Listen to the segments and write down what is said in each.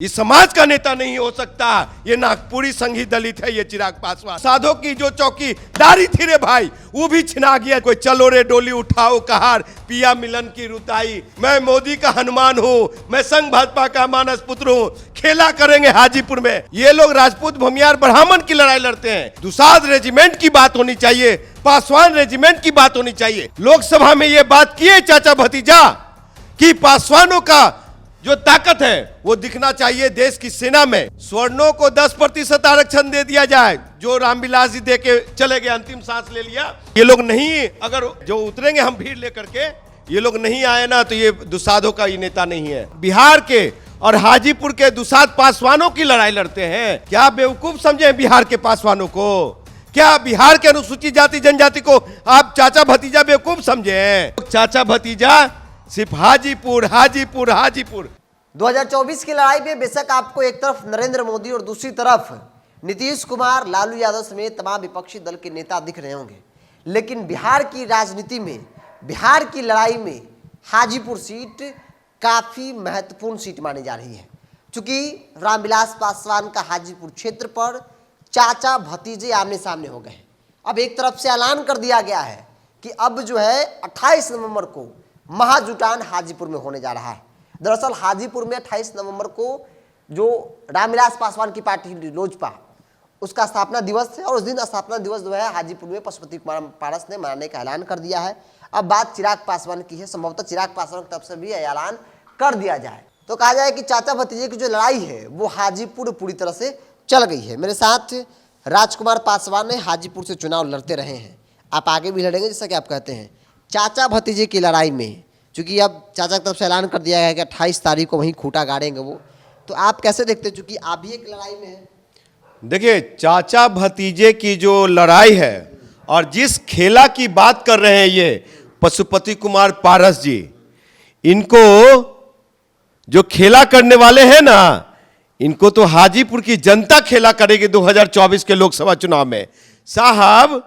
इस समाज का नेता नहीं हो सकता। ये नागपुरी संघी दलित है, ये चिराग पासवान। साधो की जो चौकीदारी थी रे भाई, वो भी छिना गया। कोई चलो रे डोली उठाओ कहार, पिया मिलन की रुताई। मैं मोदी का हनुमान हूँ, मैं संघ भाजपा का मानस पुत्र हूँ। खेला करेंगे हाजीपुर में। ये लोग राजपूत भूमियार ब्राह्मण की लड़ाई लड़ते हैं। दुसाद रेजिमेंट की बात होनी चाहिए, पासवान रेजिमेंट की बात होनी चाहिए। लोकसभा में ये बात किए चाचा भतीजा कि पासवानों का जो ताकत है वो दिखना चाहिए देश की सेना में। स्वर्णों को 10% आरक्षण दे दिया जाए, जो रामविलास जी दे के चले गए, अंतिम सांस ले लिया। ये लोग नहीं, अगर जो उतरेंगे हम भीड़ लेकर के, ये लोग नहीं आए ना, तो ये दुसाधों का ये नेता नहीं है। बिहार के और हाजीपुर के दुसाध पासवानों की लड़ाई लड़ते हैं। क्या बेवकूफ समझे बिहार के पासवानों को? क्या बिहार के अनुसूचित जाति जनजाति को आप चाचा भतीजा बेवकूफ समझे? चाचा भतीजा सिर्फ हाजीपुर हाजीपुर हाजीपुर। 2024 की लड़ाई में बेशक आपको एक तरफ नरेंद्र मोदी और दूसरी तरफ नीतीश कुमार, लालू यादव समेत तमाम विपक्षी दल के नेता दिख रहे होंगे, लेकिन बिहार की राजनीति में, बिहार की लड़ाई में हाजीपुर सीट काफी महत्वपूर्ण सीट मानी जा रही है। चूंकि रामविलास पासवान का हाजीपुर क्षेत्र पर चाचा भतीजे आमने सामने हो गए। अब एक तरफ से ऐलान कर दिया गया है कि अब जो है 28 नवंबर को महाजुटान हाजीपुर में होने जा रहा है। दरअसल हाजीपुर में 28 नवंबर को जो रामविलास पासवान की पार्टी लोजपा, उसका स्थापना दिवस है और उस दिन स्थापना दिवस जो है हाजीपुर में पशुपति कुमार पारस ने मनाने का ऐलान कर दिया है। अब बात चिराग पासवान की है, संभवतः चिराग पासवान की तरफ से भी ऐलान कर दिया जाए तो कहा जाए कि चाचा भतीजे की जो लड़ाई है वो हाजीपुर पूरी तरह से चल गई है। मेरे साथ राजकुमार पासवान ने हाजीपुर से चुनाव लड़ते रहे हैं, आप आगे भी लड़ेंगे जैसा कि आप कहते हैं। चाचा भतीजे की लड़ाई में चूंकि अब चाचा की तरफ से ऐलान कर दिया गया है कि 28 तारीख को वहीं खूंटा गाड़ेंगे वो, तो आप कैसे देखते हैं चूंकि आप भी एक लड़ाई में हैं? देखिए, चाचा भतीजे की जो लड़ाई है और जिस खेला की बात कर रहे हैं ये पशुपति कुमार पारस जी, इनको जो खेला करने वाले हैं ना, इनको तो हाजीपुर की जनता खेला करेगी 2024 के लोकसभा चुनाव में। साहब,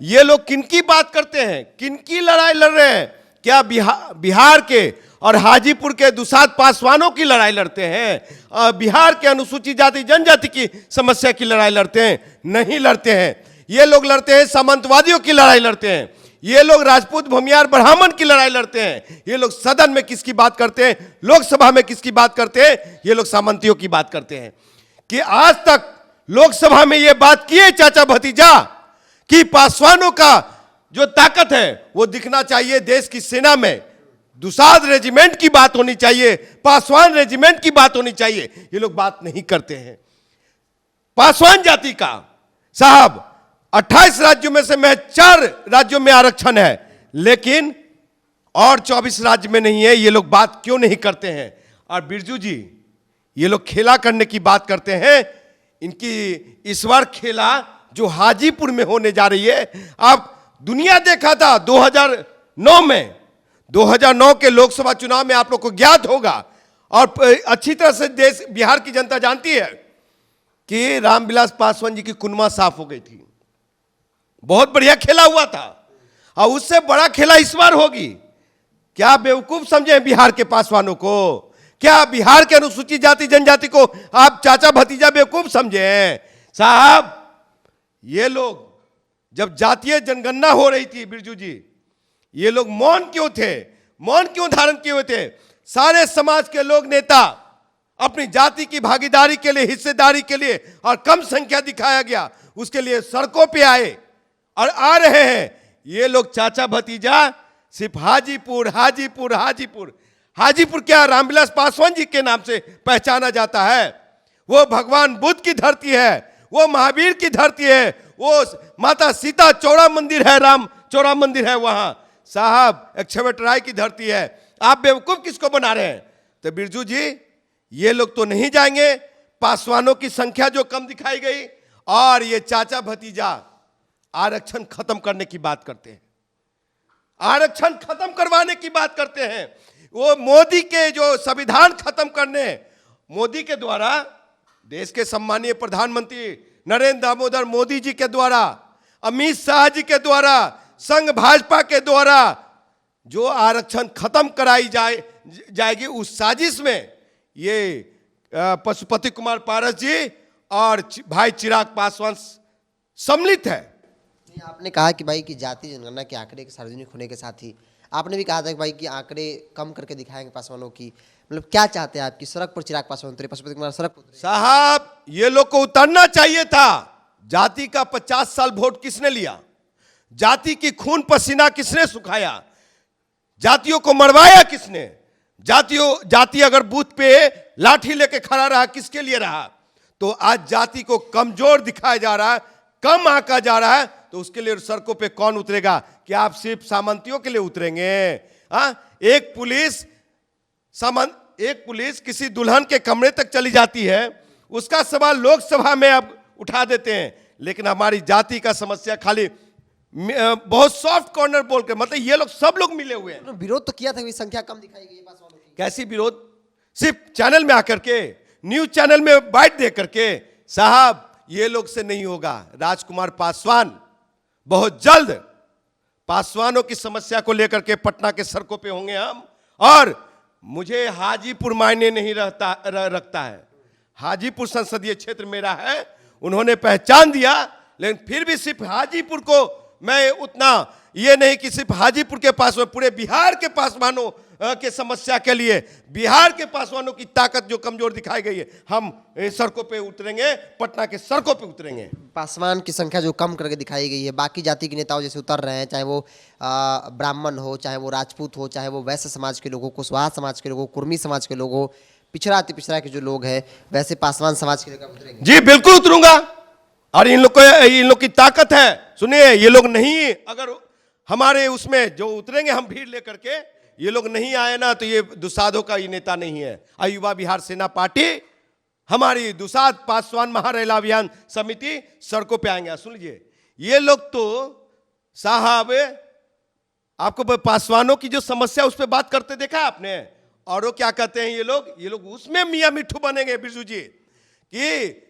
ये लोग किनकी बात करते हैं, किनकी लड़ाई लड़ रहे हैं? क्या बिहार के और हाजीपुर के दुसाध पासवानों की लड़ाई लड़ते हैं? बिहार के अनुसूचित जाति जनजाति की समस्या की लड़ाई लड़ते हैं? नहीं लड़ते हैं। ये लोग लड़ते हैं सामंतवादियों की लड़ाई लड़ते हैं। ये लोग राजपूत भूमियार ब्राह्मण की लड़ाई लड़ते हैं। ये लोग सदन में किसकी बात करते हैं, लोकसभा में किसकी बात करते हैं? ये लोग सामंतियों की बात करते हैं। कि आज तक लोकसभा में ये बात किए चाचा भतीजा कि पासवानों का जो ताकत है वो दिखना चाहिए देश की सेना में। दुसाध रेजिमेंट की बात होनी चाहिए, पासवान रेजिमेंट की बात होनी चाहिए। ये लोग बात नहीं करते हैं। पासवान जाति का साहब 28 राज्यों में से मैं 4 राज्यों में आरक्षण है, लेकिन और 24 राज्य में नहीं है। ये लोग बात क्यों नहीं करते हैं? और बिरजू जी, ये लोग खेला करने की बात करते हैं। इनकी इस बार खेला जो हाजीपुर में होने जा रही है, आप दुनिया देखा था 2009 में, 2009 के लोकसभा चुनाव में, आप लोग को ज्ञात होगा और अच्छी तरह से देश बिहार की जनता जानती है कि रामविलास पासवान जी की कुनमा साफ हो गई थी। बहुत बढ़िया खेला हुआ था और उससे बड़ा खेला इस बार होगी। क्या बेवकूफ समझे बिहार के पासवानों को? क्या बिहार के अनुसूचित जाति जनजाति को आप चाचा भतीजा बेवकूफ समझे? साहब, ये लोग जब जातीय जनगणना हो रही थी बिरजू जी, ये लोग मौन क्यों थे? मौन क्यों धारण किए हुए थे? सारे समाज के लोग, नेता अपनी जाति की भागीदारी के लिए, हिस्सेदारी के लिए, और कम संख्या दिखाया गया उसके लिए सड़कों पे आए और आ रहे हैं। ये लोग चाचा भतीजा सिर्फ हाजीपुर हाजीपुर हाजीपुर हाजीपुर क्या रामविलास पासवान जी के नाम से पहचाना जाता है? वो भगवान बुद्ध की धरती है, वो महावीर की धरती है, वो माता सीता चौड़ा मंदिर है, राम चौड़ा मंदिर है वहां। साहब, एक्सवेटराय की धरती है। आप बेवकूफ किसको बना रहे हैं? तो बिरजू जी, ये लोग तो नहीं जाएंगे। पासवानों की संख्या जो कम दिखाई गई, और ये चाचा भतीजा आरक्षण खत्म करने की बात करते हैं, आरक्षण खत्म करवाने की बात करते हैं। वो मोदी के जो संविधान खत्म करने, मोदी के द्वारा, देश के सम्मानीय प्रधानमंत्री नरेंद्र दामोदर मोदी जी के द्वारा, अमित शाह जी के द्वारा, संघ भाजपा के द्वारा जो आरक्षण खत्म कराई जाएगी, उस साजिश में ये पशुपति कुमार पारस जी और भाई चिराग पासवान सम्मिलित है। आपने कहा कि भाई कि जाति जनगणना के आंकड़े के सार्वजनिक होने के साथ ही आपने भी कहा था कि भाई कि आंकड़े कम करके दिखाएंगे पासवानों की, मतलब क्या चाहते हैं आपकी सड़क पर चिराग पासवान उतरे, पशुपति कुमार सड़क पर उतरे? साहब ये लोग को उतरना चाहिए था। जाति का 50 साल वोट किसने लिया? जाति की खून पसीना किसने सुखाया? जातियों को मरवाया किसने? जाति अगर बूथ पे लाठी लेके खड़ा रहा किसके लिए रहा? तो आज जाति को कमजोर दिखाया जा रहा है, कम आंका जा रहा है, तो उसके लिए सड़कों पे कौन उतरेगा? क्या आप सिर्फ सामंतियों के लिए उतरेंगे? एक पुलिस किसी दुल्हन के कमरे तक चली जाती है, उसका सवाल लोकसभा में अब उठा देते हैं, लेकिन हमारी जाति का समस्या खाली बहुत सॉफ्ट कॉर्नर बोल के, मतलब ये लोग सब लोग मिले हुए हैं। विरोध तो किया था कि संख्या कम दिखाई गई है पासवानों की। कैसी विरोध? सिर्फ चैनल में आकर के, न्यूज चैनल में बाइट दे करके। साहब ये लोग से नहीं होगा। राजकुमार पासवान बहुत जल्द पासवानों की समस्या को लेकर के पटना के सड़कों पे होंगे हम। और मुझे हाजीपुर मायने नहीं रखता है, हाजीपुर संसदीय क्षेत्र मेरा है, उन्होंने पहचान दिया, लेकिन फिर भी सिर्फ हाजीपुर को मैं उतना ये नहीं कि सिर्फ हाजीपुर के पासवान, पूरे बिहार के पासवानों के समस्या के लिए, बिहार के पासवानों की ताकत जो कमजोर दिखाई गई है, हम सड़कों पे उतरेंगे, पटना के सड़कों पे उतरेंगे। पासवान की संख्या जो कम करके दिखाई गई है, बाकी जाति के नेताओं जैसे उतर रहे हैं, चाहे वो ब्राह्मण हो, चाहे वो राजपूत हो, चाहे वो वैश्य समाज के लोगों, कुशवाहा समाज के लोगों, कुर्मी समाज के लोगों, पिछड़ा अति पिछड़ा के जो लोग हैं, वैसे पासवान समाज के लोग उतरेंगे। जी बिल्कुल उतरूंगा। और इन लोग की ताकत है। सुनिए, ये लोग नहीं, अगर हमारे उसमें जो उतरेंगे हम भीड़ लेकर के, ये लोग नहीं आए ना, तो ये दुसाधों का ये नेता नहीं है। युवा बिहार सेना पार्टी, हमारी दुसाध पासवान महारेला अभियान समिति सड़कों पे आएंगे। सुन लीजिए, ये लोग तो साहब आपको पासवानों की जो समस्या उस पर बात करते देखा आपने? और वो क्या कहते हैं ये लोग उसमें मियां मिट्ठू बनेंगे बिरजू जी, कि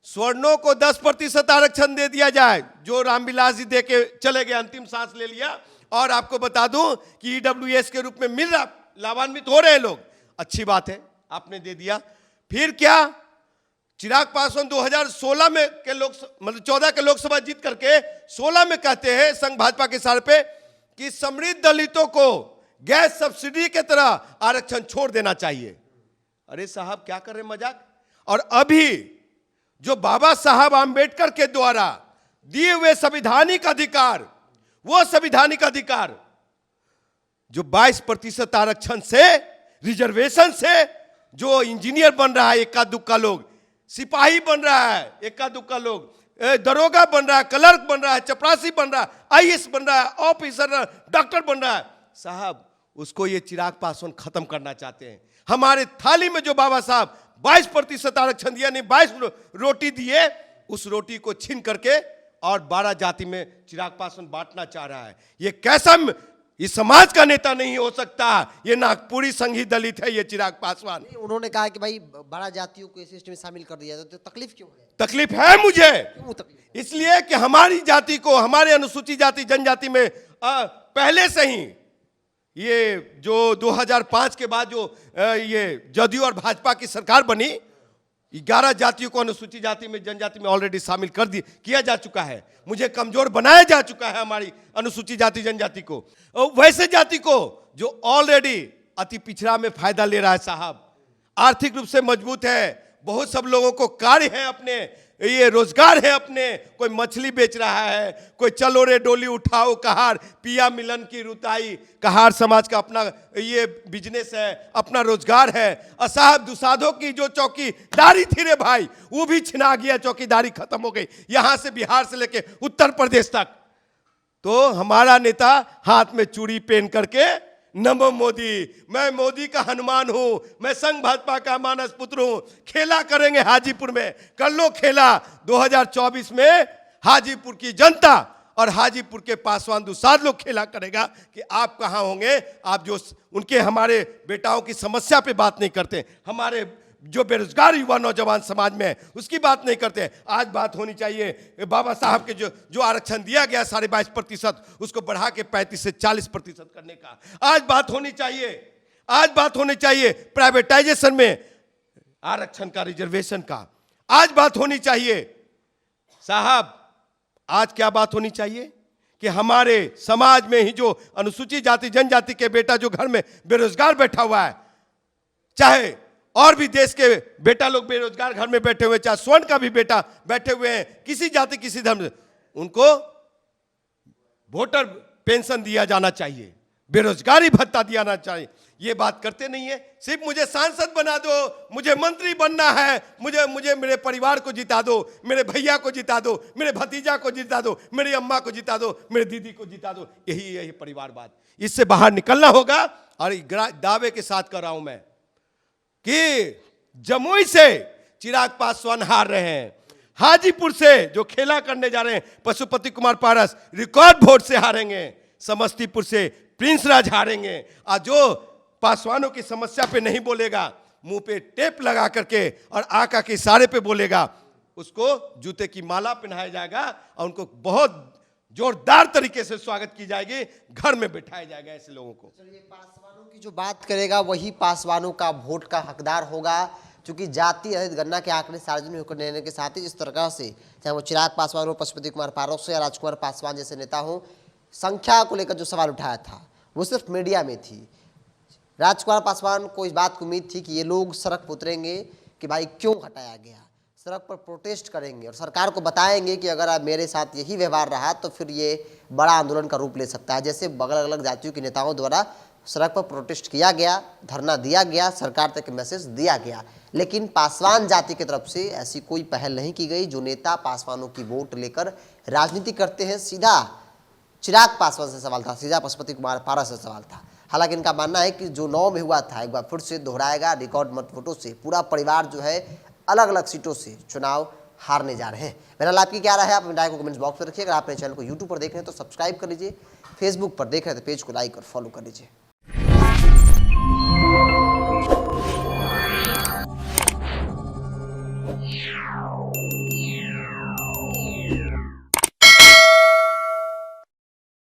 स्वर्णों को 10% आरक्षण दे दिया जाए, जो रामविलास जी दे के चले गए, अंतिम सांस ले लिया। और आपको बता दूं कि ईडब्ल्यूएस के रूप में मिल रहा, लाभान्वित हो रहे हैं लोग, अच्छी बात है, आपने दे दिया। फिर क्या चिराग पासवान 2016 में के मतलब 14 के लोकसभा जीत करके 16 में कहते हैं संघ भाजपा के सार पे कि समृद्ध दलितों को गैस सब्सिडी के तरह आरक्षण छोड़ देना चाहिए। अरे साहब क्या कर रहे हैं, मजाक? और अभी जो बाबा साहब आंबेडकर के द्वारा दिए हुए संवैधानिक अधिकार, वो संवैधानिक अधिकार जो 22% आरक्षण से, रिजर्वेशन से, जो इंजीनियर बन रहा है इक्का दुक्का लोग, सिपाही बन रहा है इक्का दुक्का लोग, दरोगा बन रहा है, क्लर्क बन रहा है, चपरासी बन रहा है, आईएएस बन रहा है, ऑफिसर, डॉक्टर बन रहा है, साहब उसको ये चिराग पासवान खत्म करना चाहते हैं। हमारे थाली में जो बाबा साहब 22% आरक्षण दिया, नहीं 22 रोटी दिए, उस रोटी को छीन करके और 12 जाति में चिराग पासवान बांटना चाह रहा है। ये कैसा, इस समाज का नेता नहीं हो सकता, ये नागपुरी संघी दलित है ये चिराग पासवान। उन्होंने कहा कि भाई 12 जातियों को इस लिस्ट में शामिल कर दिया, तो तकलीफ क्यों है? तकलीफ है मुझे, क्यों तकलीफ? इसलिए कि हमारी जाति को, हमारे अनुसूचित जाति जनजाति में पहले से ही ये जो 2005 के बाद जो ये जदयू और भाजपा की सरकार बनी, 11 जातियों को अनुसूचित जाति में, जनजाति में ऑलरेडी शामिल किया जा चुका है। मुझे कमजोर बनाया जा चुका है हमारी अनुसूचित जाति जनजाति को, वैसे जाति को जो ऑलरेडी अति पिछड़ा में फायदा ले रहा है। साहब आर्थिक रूप से मजबूत है, बहुत सब लोगों को कार्य है, अपने ये रोजगार है अपने, कोई मछली बेच रहा है, कोई चलो रे डोली उठाओ कहार, पिया मिलन की रुताई, कहार समाज का अपना ये बिजनेस है, अपना रोजगार है। और साहब दुसाधों की जो चौकीदारी थी रे भाई, वो भी छिना गया, चौकीदारी खत्म हो गई, यहां से बिहार से लेके उत्तर प्रदेश तक। तो हमारा नेता हाथ में चूड़ी पहन करके, नमो मोदी, मैं मोदी का हनुमान हूं, मैं संघ भाजपा का मानस पुत्र हूं, खेला करेंगे हाजीपुर में, कर लो खेला। 2024 में हाजीपुर की जनता और हाजीपुर के पासवान दुसाध लोग खेला करेगा कि आप कहां होंगे। आप जो उनके, हमारे बेटाओं की समस्या पे बात नहीं करते, हमारे जो बेरोजगार युवा नौजवान समाज में है उसकी बात नहीं करते। आज बात होनी चाहिए बाबा साहब के जो आरक्षण दिया गया 22.5%, उसको बढ़ा के 35 से 40% करने का आज बात होनी चाहिए। आज बात होनी चाहिए प्राइवेटाइजेशन में आरक्षण का, रिजर्वेशन का। आज बात होनी चाहिए साहब, आज क्या बात होनी चाहिए कि हमारे समाज में ही जो अनुसूचित जाति जनजाति के बेटा जो घर में बेरोजगार बैठा हुआ है, चाहे और भी देश के बेटा लोग बेरोजगार घर में बैठे हुए, चाहे स्वर्ण का भी बेटा बैठे हुए हैं, किसी जाति किसी धर्म से, उनको वोटर पेंशन दिया जाना चाहिए, बेरोजगारी भत्ता दिया जाना चाहिए। ये बात करते नहीं है। सिर्फ मुझे सांसद बना दो, मुझे मंत्री बनना है, मुझे मेरे परिवार को जिता दो, मेरे भैया को जिता दो, मेरे भतीजा को जिता दो, मेरी अम्मा को जिता दो, मेरे दीदी को जिता दो। यही परिवारवाद। इससे बाहर निकलना होगा। और दावे के साथ कर रहा हूं मैं कि जमुई से चिराग पासवान हार रहे हैं, हाजीपुर से जो खेला करने जा रहे हैं पशुपति कुमार पारस रिकॉर्ड वोट से हारेंगे, समस्तीपुर से प्रिंस राज हारेंगे। और जो पासवानों की समस्या पे नहीं बोलेगा, मुंह पे टेप लगा करके और आका के इशारे पे बोलेगा, उसको जूते की माला पहनाया जाएगा और उनको बहुत जोरदार तरीके से स्वागत की जाएगी, घर में बिठाया जाएगा ऐसे लोगों को। चलिए, पासवानों की जो बात करेगा वही पासवानों का वोट का हकदार होगा, क्योंकि जाति रहित गणना के आंकड़े सार्वजनिक होकर रहने के साथ ही जिस तरह से चाहे वो चिराग पासवान हो, पशुपति कुमार पारस या राजकुमार पासवान जैसे नेता हो, संख्या को लेकर जो सवाल उठाया था वो सिर्फ मीडिया में थी। राजकुमार पासवान को इस बात की उम्मीद थी कि ये लोग सड़क पर उतरेंगे कि भाई क्यों हटाया गया, सड़क पर प्रोटेस्ट करेंगे और सरकार को बताएंगे कि अगर आप मेरे साथ यही व्यवहार रहा तो फिर ये बड़ा आंदोलन का रूप ले सकता है। जैसे अलग अलग जातियों के नेताओं द्वारा सड़क पर प्रोटेस्ट किया गया, धरना दिया गया, सरकार तक मैसेज दिया गया, लेकिन पासवान जाति की तरफ से ऐसी कोई पहल नहीं की गई। जो नेता पासवानों की वोट लेकर राजनीति करते हैं, सीधा चिराग पासवान से सवाल था, सीधा पशुपति कुमार पारस से सवाल था। हालांकि इनका मानना है कि जो 9 में हुआ था एक बार फिर से दोहराएगा, रिकॉर्ड मत वोटों से पूरा परिवार जो है अलग अलग सीटों से चुनाव हारने जा रहे हैं। मेरा आपकी क्या राय है, आप अपनी राय को कमेंट्स बॉक्स में रखिए। अगर आप मेरे चैनल को यूट्यूब पर देख रहे हैं तो सब्सक्राइब कर लीजिए, फेसबुक पर देख रहे हैं तो पेज को लाइक और फॉलो कर लीजिए।